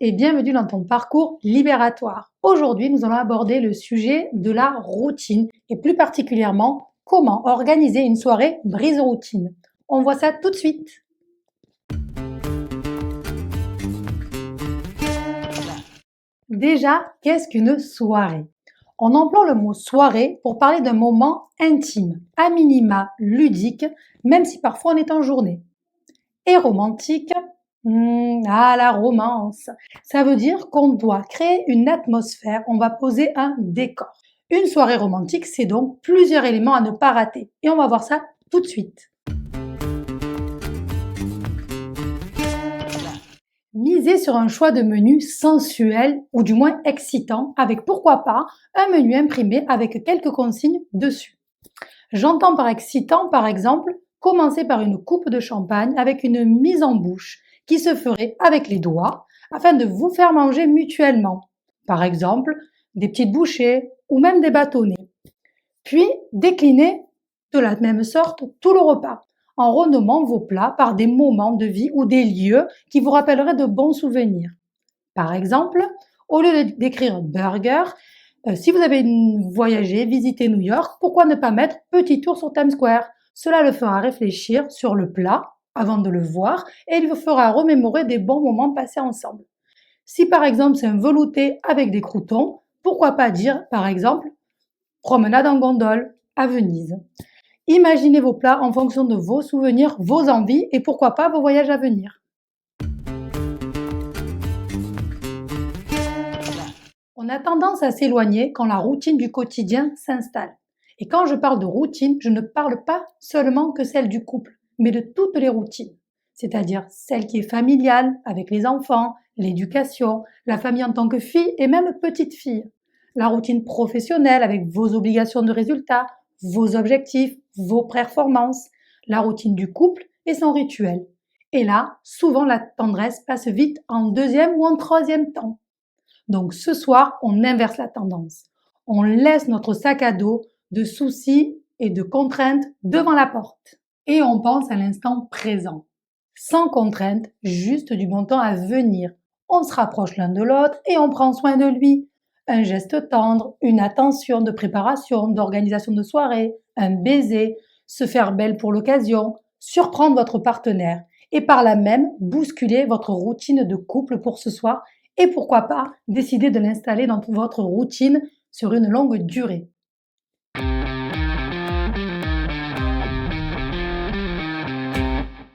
et bienvenue dans ton parcours libératoire. Aujourd'hui, nous allons aborder le sujet de la routine et plus particulièrement comment organiser une soirée brise routine. On voit ça tout de suite. Déjà, qu'est-ce qu'une soirée? On emploie le mot soirée pour parler d'un moment intime, à minima ludique, même si parfois on est en journée. Et romantique, la romance. Ça veut dire qu'on doit créer une atmosphère, on va poser un décor. Une soirée romantique, c'est donc plusieurs éléments à ne pas rater. Et on va voir ça tout de suite. Misez sur un choix de menu sensuel ou du moins excitant avec pourquoi pas un menu imprimé avec quelques consignes dessus. J'entends par excitant par exemple commencer par une coupe de champagne avec une mise en bouche qui se ferait avec les doigts afin de vous faire manger mutuellement. Par exemple, des petites bouchées ou même des bâtonnets. Puis déclinez de la même sorte tout le repas en renommant vos plats par des moments de vie ou des lieux qui vous rappelleraient de bons souvenirs. Par exemple, au lieu d'écrire burger, si vous avez voyagé, visité New York, pourquoi ne pas mettre petit tour sur Times Square? Cela le fera réfléchir sur le plat avant de le voir et il vous fera remémorer des bons moments passés ensemble. Si par exemple c'est un velouté avec des croûtons, pourquoi pas dire par exemple promenade en gondole à Venise. Imaginez vos plats en fonction de vos souvenirs, vos envies et pourquoi pas vos voyages à venir. On a tendance à s'éloigner quand la routine du quotidien s'installe. Et quand je parle de routine, je ne parle pas seulement que celle du couple, mais de toutes les routines. C'est-à-dire celle qui est familiale, avec les enfants, l'éducation, la famille en tant que fille et même petite fille. La routine professionnelle avec vos obligations de résultats, vos objectifs, vos performances. La routine du couple et son rituel. Et là, souvent la tendresse passe vite en deuxième ou en troisième temps. Donc ce soir, on inverse la tendance. On laisse notre sac à dos de soucis et de contraintes devant la porte. Et on pense à l'instant présent. Sans contrainte, juste du bon temps à venir. On se rapproche l'un de l'autre et on prend soin de lui. Un geste tendre, une attention de préparation, d'organisation de soirée, un baiser, se faire belle pour l'occasion, surprendre votre partenaire et par là même bousculer votre routine de couple pour ce soir et pourquoi pas décider de l'installer dans votre routine sur une longue durée.